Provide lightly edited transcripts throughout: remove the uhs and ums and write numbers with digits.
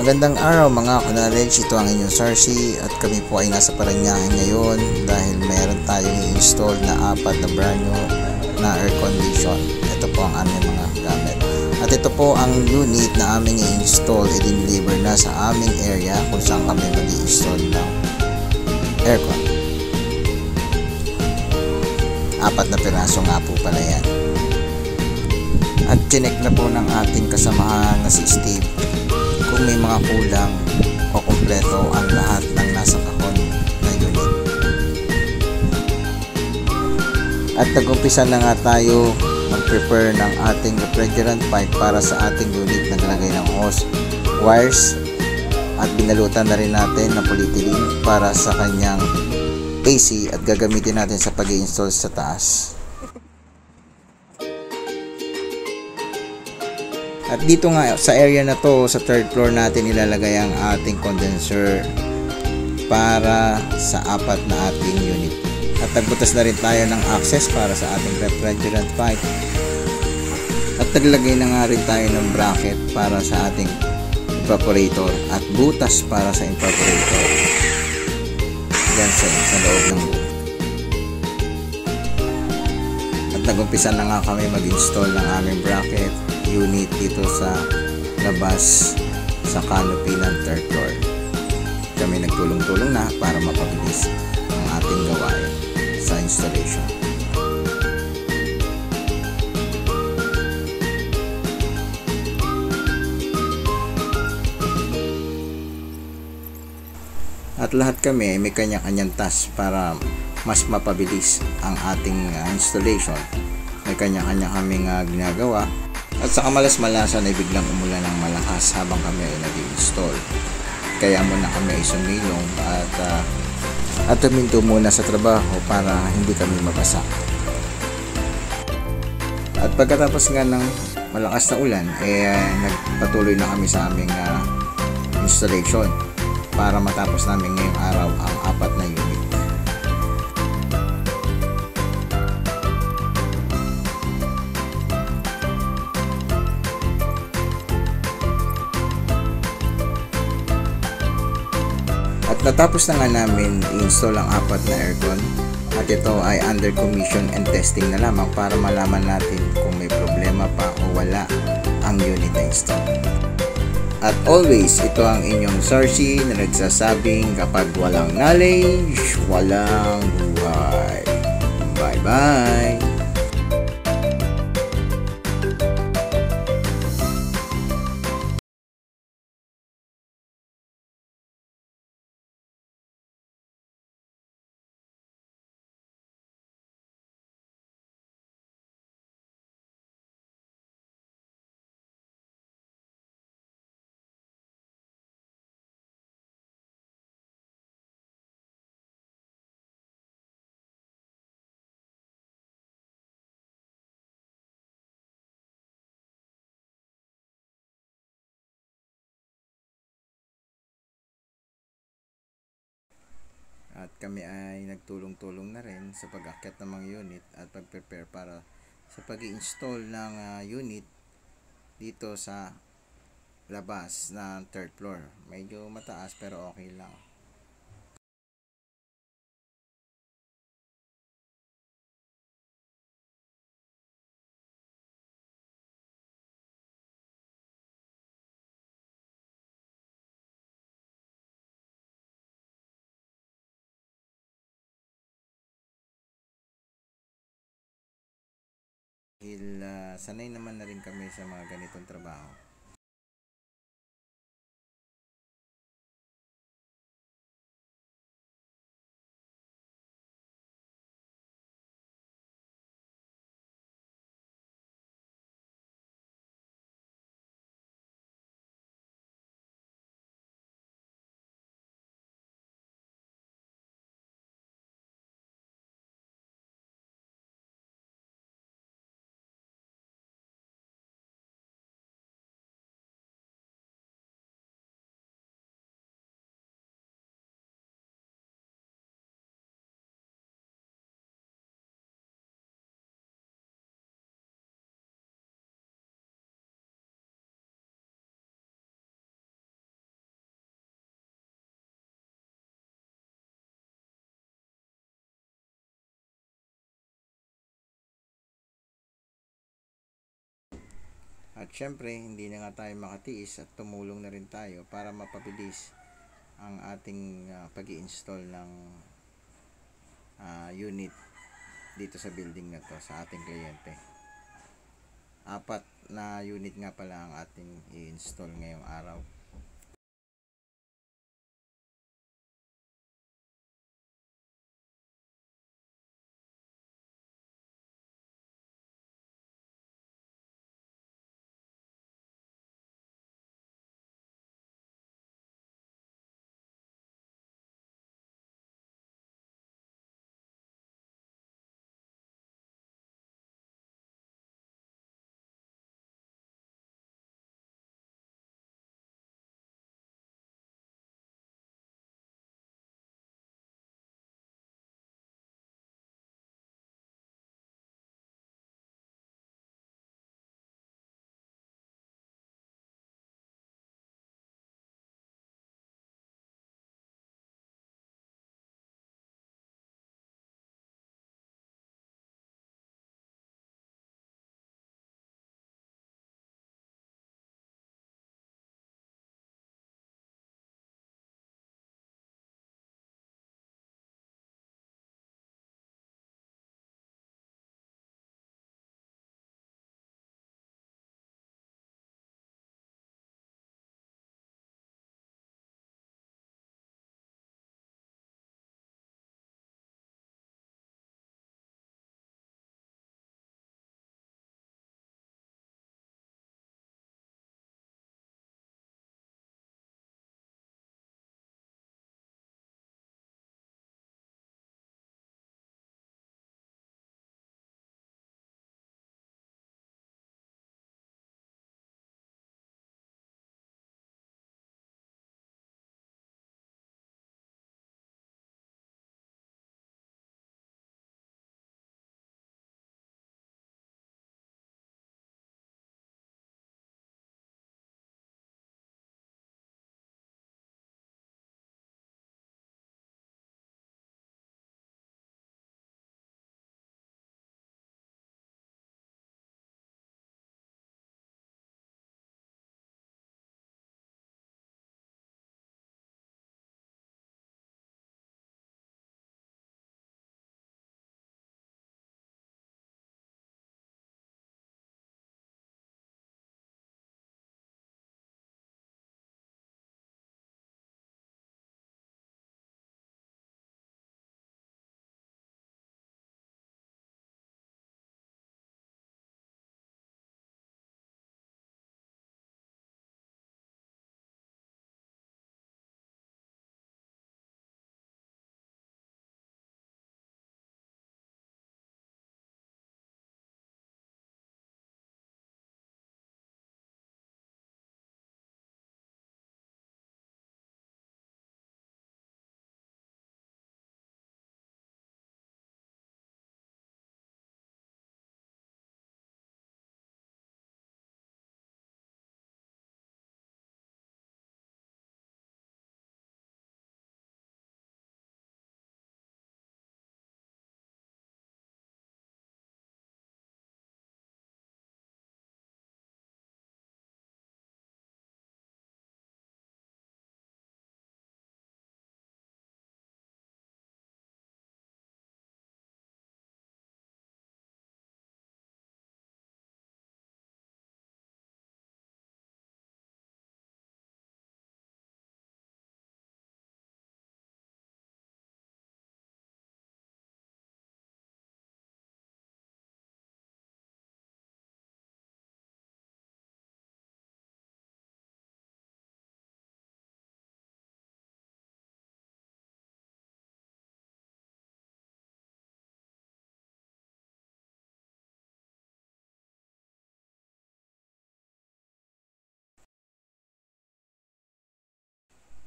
Magandang araw mga ka-knowledge, ito ang inyong Sarsi at kami po ay nasa Parañaque ngayon dahil meron tayong i-install na 4 na brand new na air condition. Ito po ang aming mga gamit. At ito po ang unit na aming i-install, i-deliver na sa aming area kung saan kami mag-i-install ng aircon. 4 na piraso nga po pala yan. At chinek na po ng ating kasamahan na si Steve kung may mga kulang o kumpleto ang lahat ng nasa kahon na unit. At nag-umpisa na nga tayo mag-prepare ng ating refrigerant pipe para sa ating unit na nilagay ng hose wires at binalutan na rin natin ng polyethylene para sa kanyang AC at gagamitin natin sa pag-i-install sa taas. At dito nga sa area na to, sa 3rd floor natin ilalagay ang ating condenser para sa 4 na ating unit. At nagbutas na rin tayo ng access para sa ating refrigerant pipe. At naglagay na nga rin tayo ng bracket para sa ating evaporator at butas para sa evaporator dyan sa loob ng room. At nagumpisa na nga kami mag-install ng aming bracket unit dito sa labas sa canopy ng 3rd floor. Kami nagtulong-tulong na para mapabilis ang ating gawain sa installation. At lahat kami may kanya-kanyang task para mas mapabilis ang ating installation. May kanya-kanya kaming ginagawa. At sa kamalas-malasan ay biglang umulan ng malakas habang kami ay nag-install. Kaya muna kami ay sumilong at tuminto muna sa trabaho para hindi kami mabasa. At pagkatapos nga ng malakas na ulan, nagpatuloy na kami sa aming installation para matapos namin ngayong araw ang 4 na unit. At natapos na nga namin i-install ang 4 na aircon at ito ay under commission and testing na lamang para malaman natin kung may problema pa o wala ang unit na install. At always, ito ang inyong Sarsi na nagsasabing kapag walang knowledge, walang buhay. Bye-bye! At kami ay nagtulong-tulong na rin sa pag-akyat ng mga unit at pag-prepare para sa pag-i-install ng unit dito sa labas ng 3rd floor. Medyo mataas pero okay lang. Dahil sanay naman na rin kami sa mga ganitong trabaho. At syempre, hindi na nga tayo makatiis at tumulong na rin tayo para mapabilis ang ating pag-i-install ng unit dito sa building na to sa ating kliyente. 4 na unit nga pala ang ating i-install ngayong araw.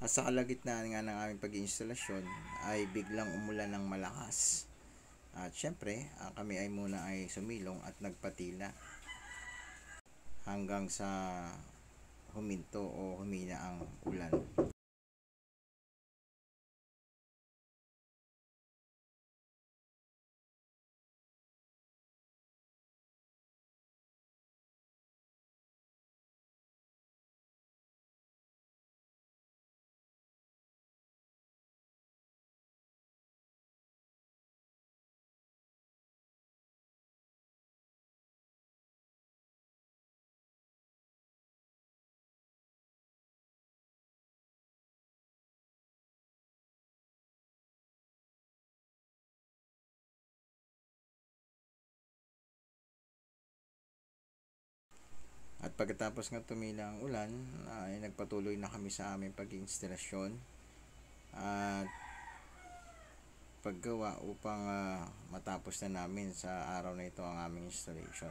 At sa kalagitnaan nga ng aming pag-iinstalasyon ay biglang umulan ng malakas. At syempre, kami ay muna ay sumilong at nagpatila hanggang sa huminto o humina ang ulan. At pagkatapos nga tumila ang ulan, ay nagpatuloy na kami sa aming pag-iinstalasyon at paggawa upang matapos na namin sa araw na ito ang aming installation.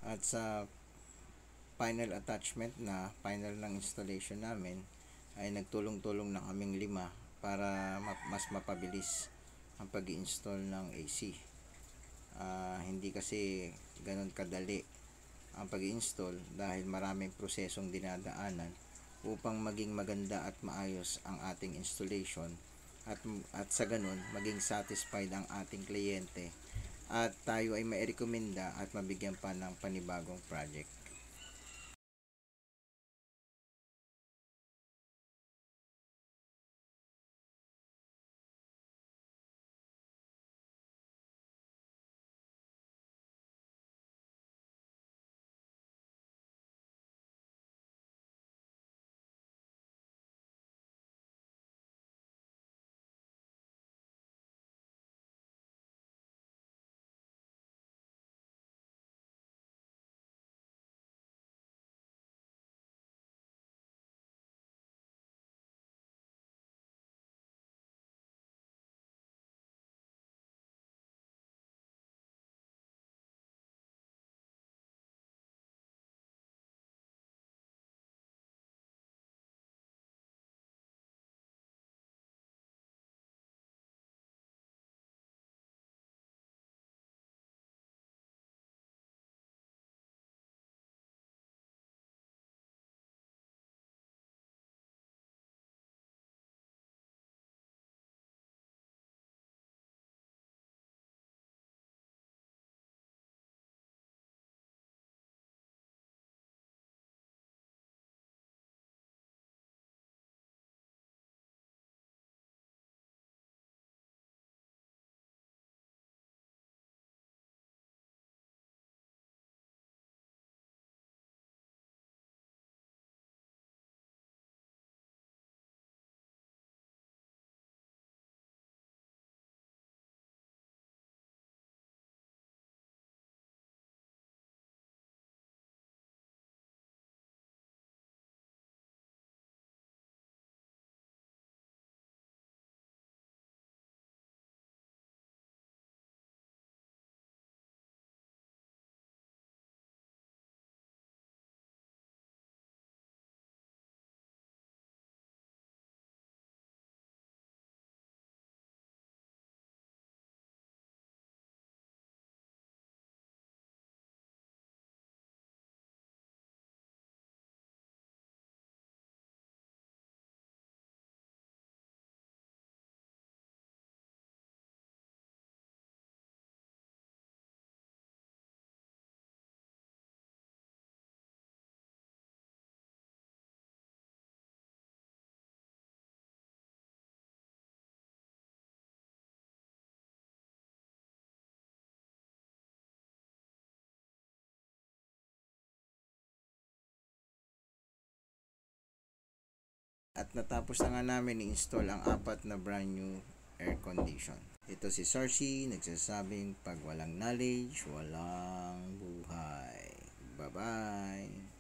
At sa final attachment na final ng installation namin ay nagtulong-tulong na kaming 5 para mas mapabilis ang pag-i-install ng AC. Hindi kasi ganun kadali ang pag-i-install dahil maraming prosesong dinadaanan upang maging maganda at maayos ang ating installation at sa ganun maging satisfied ang ating kliyente at tayo ay mairekomenda at mabigyan pa ng panibagong project. at natapos na nga namin i-install ang 4 na brand new air condition. Ito si Sarsi nagsasabing pag walang knowledge, walang buhay. Bye-bye!